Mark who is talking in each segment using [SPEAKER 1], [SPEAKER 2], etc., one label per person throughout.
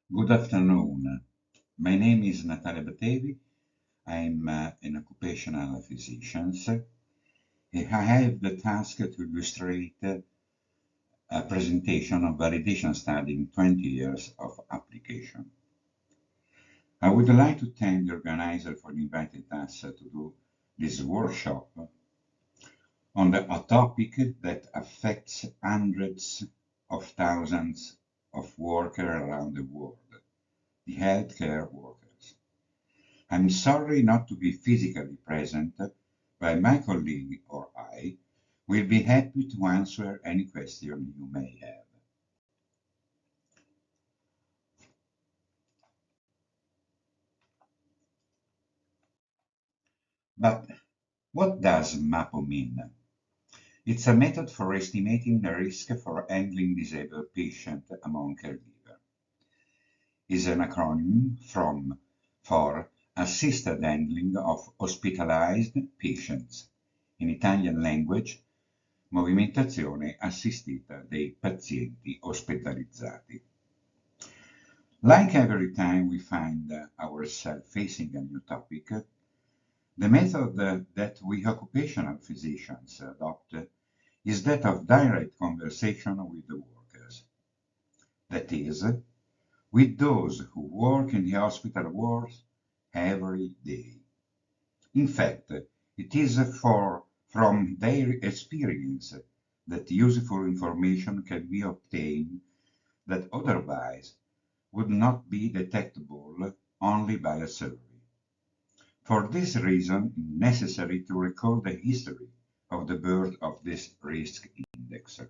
[SPEAKER 1] Good afternoon. My name is Natale Battevi. I'm an occupational physician. I have the task to illustrate a presentation of validation study in 20 years of application. I would like to thank the organizer for inviting us to do this workshop on a topic that affects hundreds of thousands of workers around the world, the healthcare workers. I'm sorry not to be physically present, but my colleague or I will be happy to answer any question you may have. But what does MAPO mean? It's a method for estimating the risk for handling disabled patients among caregivers. It's an acronym for Assisted Handling of Hospitalized Patients. In Italian language, movimentazione assistita dei pazienti ospedalizzati. Like every time we find ourselves facing a new topic, the method that we occupational physicians adopt is that of direct conversation with the workers. That is, with those who work in the hospital wards every day. In fact, it is from their experience that useful information can be obtained that otherwise would not be detectable only by a survey. For this reason, it is necessary to recall the history of the birth of this risk index.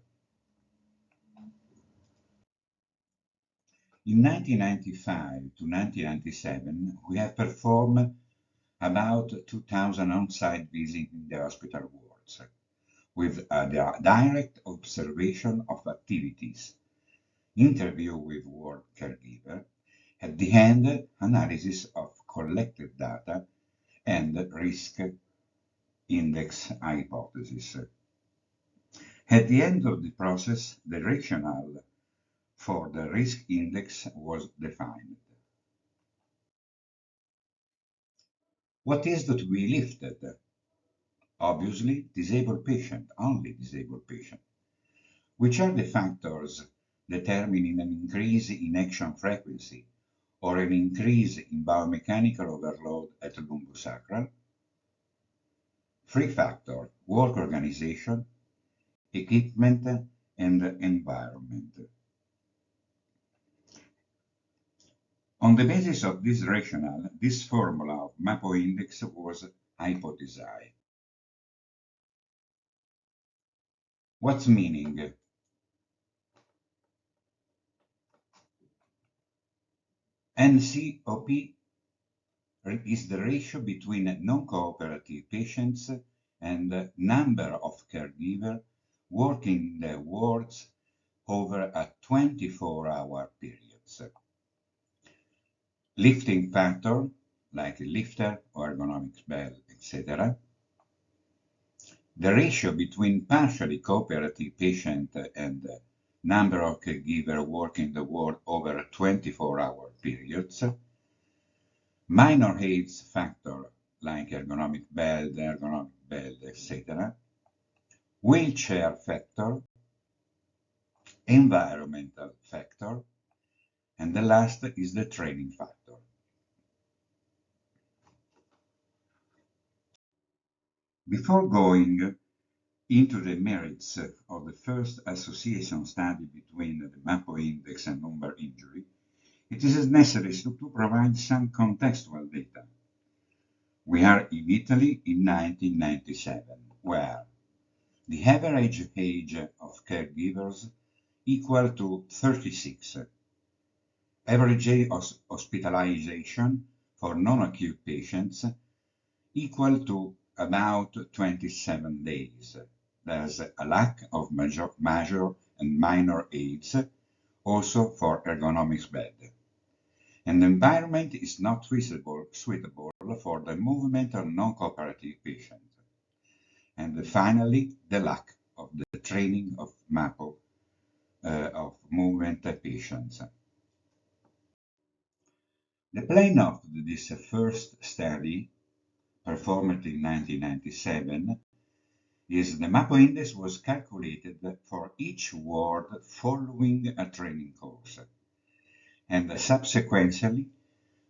[SPEAKER 1] In 1995 to 1997, we have performed about 2,000 on-site visits in the hospital wards, with a direct observation of activities, interview with ward caregiver, at the end, analysis of collected data and risk index hypothesis. At the end of the process, the rationale for the risk index was defined. What is to be lifted? Obviously, disabled patient, only disabled patient. Which are the factors determining an increase in action frequency or an increase in biomechanical overload at lumbosacral? Three factors: work organization, equipment, and environment. On the basis of this rationale, this formula of MAPO index was hypothesized. What's meaning? NCOP is the ratio between non-cooperative patients and number of caregivers working in the wards over a 24-hour period. Lifting factor, like lifter or ergonomic bell, etc. The ratio between partially cooperative patient and number of caregivers working the ward over 24-hour periods. Minor aids factor, like ergonomic bed, etc. Wheelchair factor, environmental factor, and the last is the training factor. Before going into the merits of the first association study between the MAPO index and lumbar injury, it is necessary to provide some contextual data. We are in Italy in 1997, where the average age of caregivers equal to 36. Average age of hospitalization for non-acute patients equal to about 27 days. There's a lack of major and minor aids, also for ergonomics bed. And the environment is not suitable for the movement of non-cooperative patients. And finally, the lack of the training of MAPO of movement patients. The plan of this first study, performed in 1997, is the MAPO index was calculated for each ward following a training course and subsequently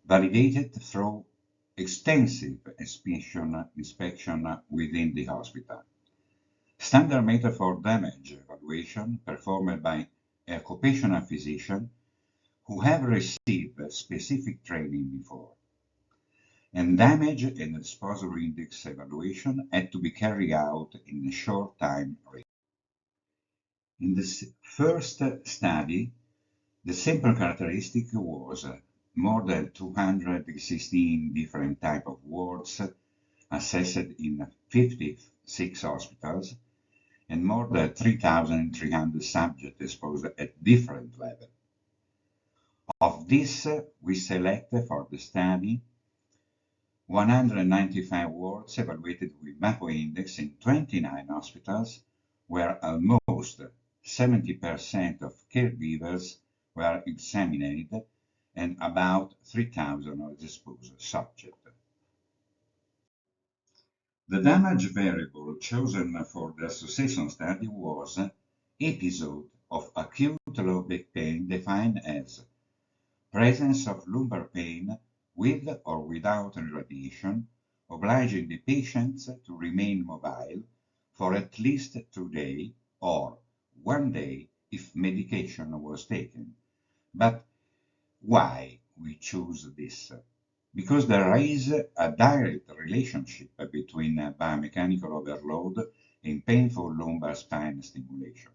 [SPEAKER 1] validated through extensive inspection within the hospital. Standard method for damage evaluation performed by an occupational physician who have received specific training before. And damage and exposure index evaluation had to be carried out in a short time range. In the first study, the simple characteristic was more than 216 different types of wards assessed in 56 hospitals and more than 3,300 subjects exposed at different levels. Of this, we select for the study 195 wards evaluated with MAPO index in 29 hospitals, where almost 70% of caregivers were examined and about 3,000 of exposed subjects. The damage variable chosen for the association study was episode of acute low back pain defined as presence of lumbar pain with or without radiation, obliging the patient to remain mobile for at least 2 days or 1 day if medication was taken. But why we choose this? Because there is a direct relationship between biomechanical overload and painful lumbar spine stimulation.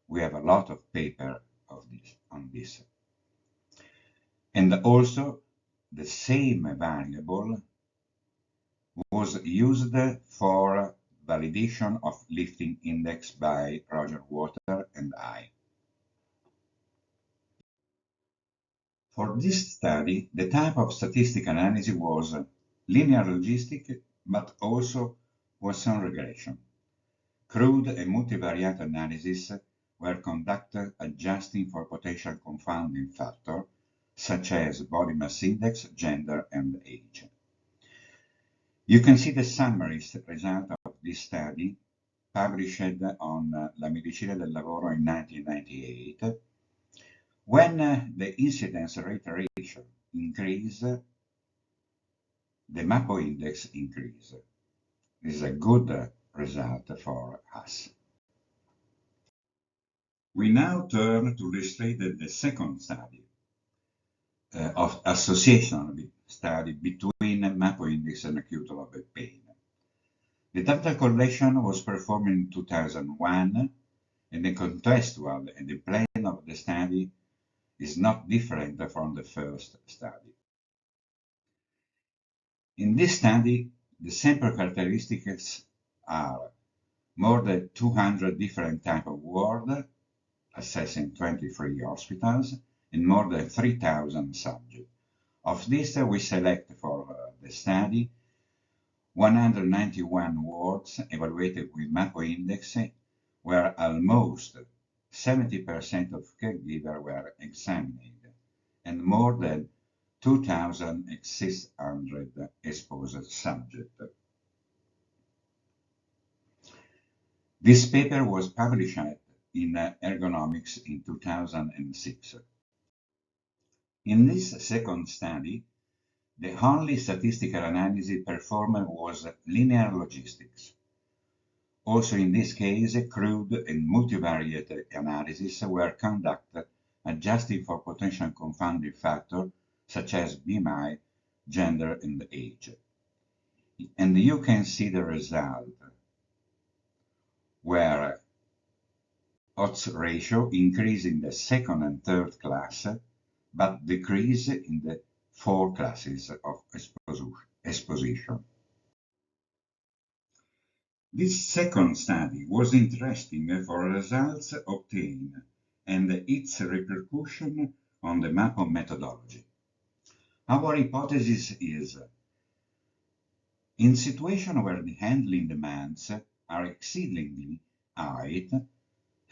[SPEAKER 1] We have a lot of paper on this. And also, the same variable was used for validation of lifting index by Roger Water and I. For this study, the type of statistical analysis was linear logistic, but also Poisson regression. Crude and multivariate analysis were conducted adjusting for potential confounding factors such as body mass index, gender, and age. You can see the summary result of this study published on La Medicina del Lavoro in 1998. When the incidence rate ratio increased, the MAPO index increased. This is a good result for us. We now turn to illustrate the second study of association study between MAPO index and acute low back pain. The data collection was performed in 2001, and the contextual and the plan of the study is not different from the first study. In this study, the sample characteristics are more than 200 different types of wards, assessing 23 hospitals, and more than 3,000 subjects. Of this, we select for the study 191 wards evaluated with MAPO index, where almost 70% of caregivers were examined, and more than 2,600 exposed subjects. This paper was published in Ergonomics in 2006. In this second study, the only statistical analysis performed was linear logistics. Also in this case, crude and multivariate analysis were conducted adjusting for potential confounding factors such as BMI, gender, and age. And you can see the result, where odds ratio increase in the second and third class, but decrease in the 4 classes of exposition. This second study was interesting for results obtained and its repercussion on the MAPO methodology. Our hypothesis is, in situations where the handling demands are exceedingly high,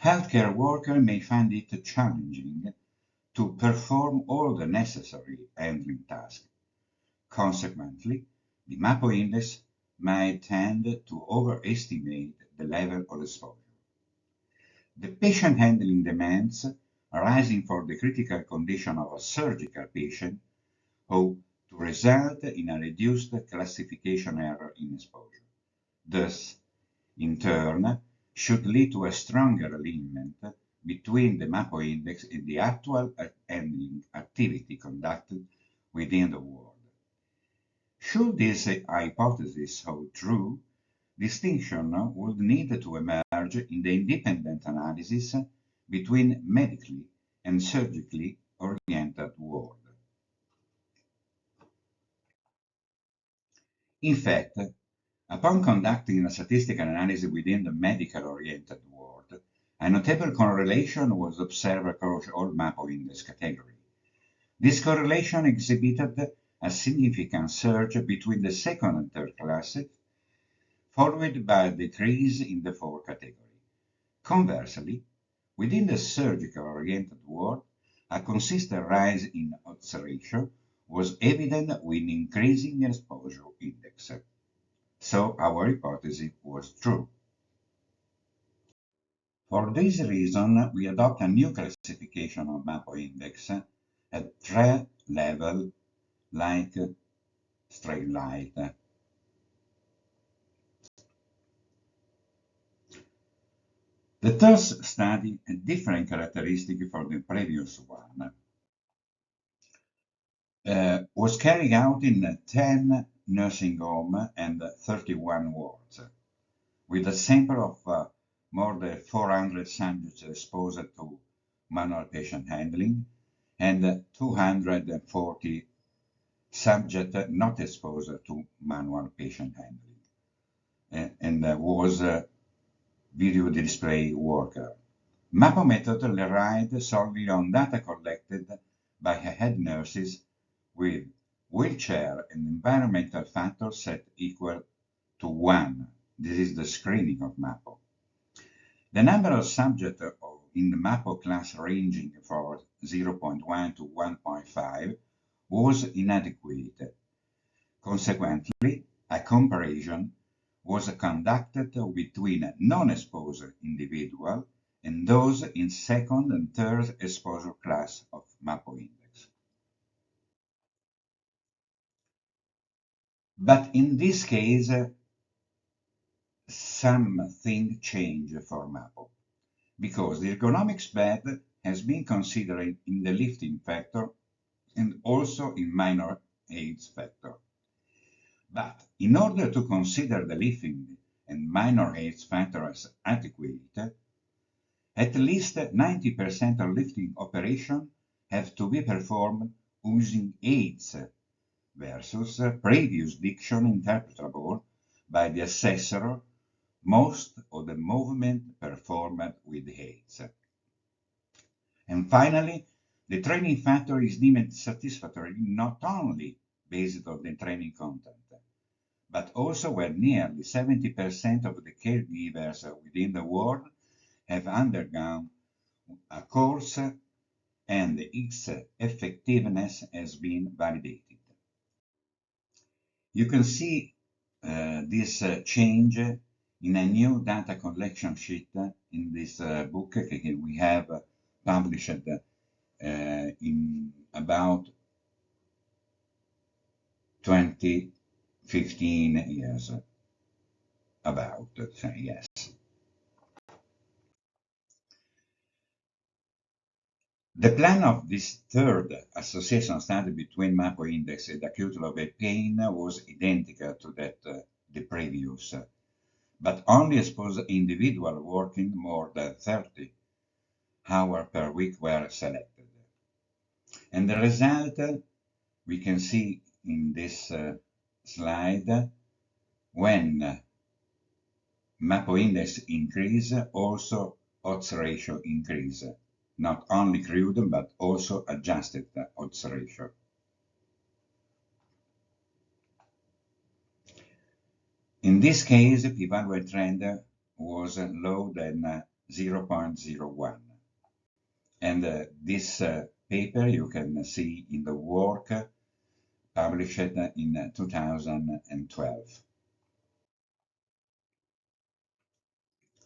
[SPEAKER 1] healthcare workers may find it challenging to perform all the necessary handling tasks. Consequently, the MAPO index might tend to overestimate the level of exposure. The patient handling demands arising for the critical condition of a surgical patient hope to result in a reduced classification error in exposure. Thus, in turn, should lead to a stronger alignment between the MAPO index and the actual handling activity conducted within the ward. Should this hypothesis hold true, distinction would need to emerge in the independent analysis between medically and surgically oriented ward. In fact, upon conducting a statistical analysis within the medical-oriented ward, a notable correlation was observed across all MAPO index categories. This correlation exhibited a significant surge between the second and third classes, followed by a decrease in the fourth category. Conversely, within the surgical-oriented ward, a consistent rise in odds ratio was evident with increasing exposure index. So our hypothesis was true. For this reason, we adopt a new classification of MAPO index at threat level like straight line. The third study a different characteristic from the previous one. Was carried out in 10 nursing homes and 31 wards, with a sample of more than 400 subjects exposed to manual patient handling and 240 subjects not exposed to manual patient handling, and was a video display worker. MAPO method relied solely on data collected by head nurses with wheelchair and environmental factors set equal to 1. This is the screening of MAPO. The number of subjects in the MAPO class ranging from 0.1 to 1.5 was inadequate. Consequently, a comparison was conducted between non-exposed individuals and those in second and third exposure class of MAPO index. But in this case, something changed for MAPO, because the ergonomics bed has been considered in the lifting factor and also in minor aids factor. But in order to consider the lifting and minor aids factor as adequate, at least 90% of lifting operations have to be performed using aids versus previous diction interpretable by the assessor, most of the movement performed with aids. And finally, the training factor is deemed satisfactory not only based on the training content, but also where nearly 70% of the caregivers within the ward have undergone a course and its effectiveness has been validated. You can see this change in a new data collection sheet in this book we have published in about 2015 years. About, yes. The plan of this third association study between MAPO index and acute low back pain was identical to that the previous, but only exposed individuals working more than 30 hours per week were selected. And the result we can see in this slide. When MAPO index increase, also odds ratio increase, not only crude but also adjusted odds ratio. In this case, p-value trend was lower than 0.01, and this paper you can see in the work published in 2012.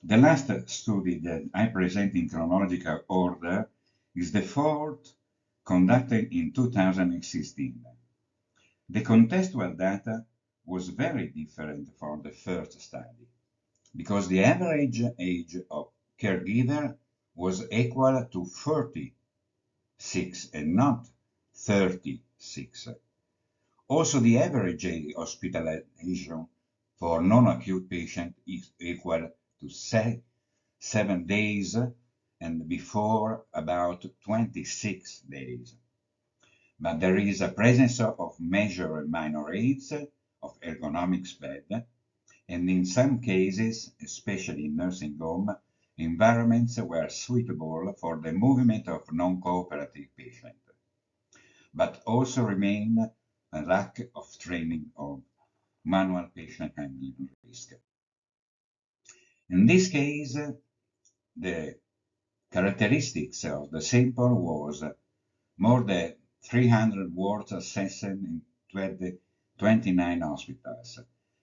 [SPEAKER 1] The last study that I present in chronological order is the fourth conducted in 2016. The contextual data was very different from the first study because the average age of caregiver was equal to 46 and not 36. Also, the average age hospitalization for non-acute patient is equal to 7 days and before about 26 days. But there is a presence of major and minor aids of ergonomics bed, and in some cases, especially in nursing home, environments were suitable for the movement of non-cooperative patients, but also remain a lack of training of manual patient handling risk. In this case, the characteristics of the sample was more than 300 wards assessed in 29 hospitals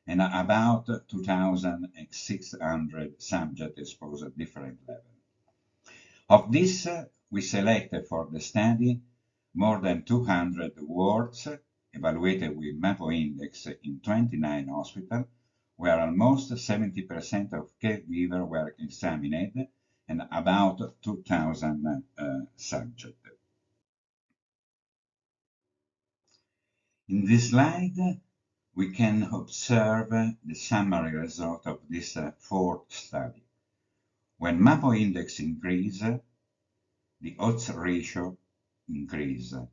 [SPEAKER 1] and about 2,600 subjects exposed at different levels. Of this, we selected for the study more than 200 wards evaluated with MAPO index in 29 hospitals, where almost 70% of caregivers were examined and about 2,000 subjects. In this slide, we can observe the summary result of this fourth study. When MAPO index increases, the odds ratio increases.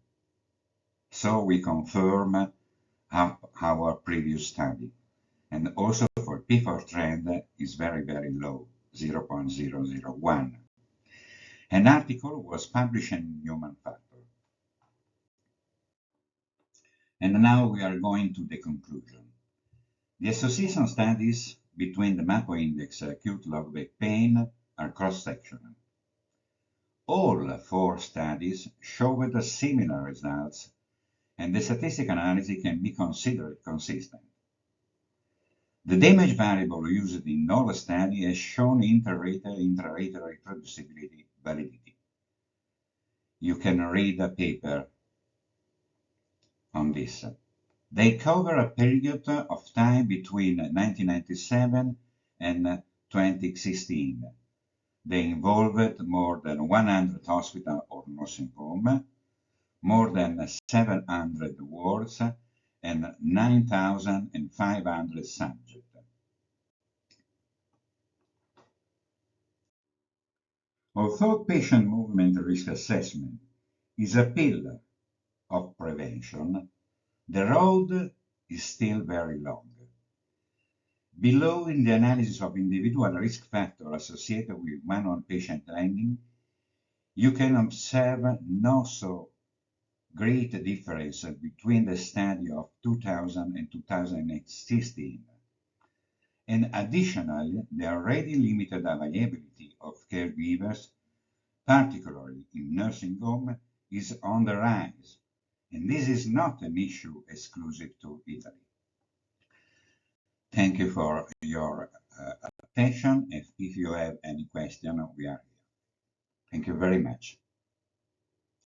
[SPEAKER 1] So we confirm our previous study. And also for P4 trend is very, very low, 0.001. An article was published in Human Factor. And now we are going to the conclusion. The association studies between the MAPO index and acute low back pain are cross-sectional. All four studies showed similar results, and the statistical analysis can be considered consistent. The damage variable used in all studies has shown intra-rater reproducibility validity. You can read a paper on this. They cover a period of time between 1997 and 2016. They involved more than 100 hospitals or nursing homes, more than 700 wards, and 9,500 subjects. Although patient movement risk assessment is a pillar of prevention, the road is still very long. Below, in the analysis of individual risk factors associated with manual patient handling, you can observe no so great difference between the study of 2000 and 2016. And additionally, the already limited availability of caregivers, particularly in nursing home, is on the rise. And this is not an issue exclusive to Italy. Thank you for your attention. If you have any question, we are here. Thank you very much.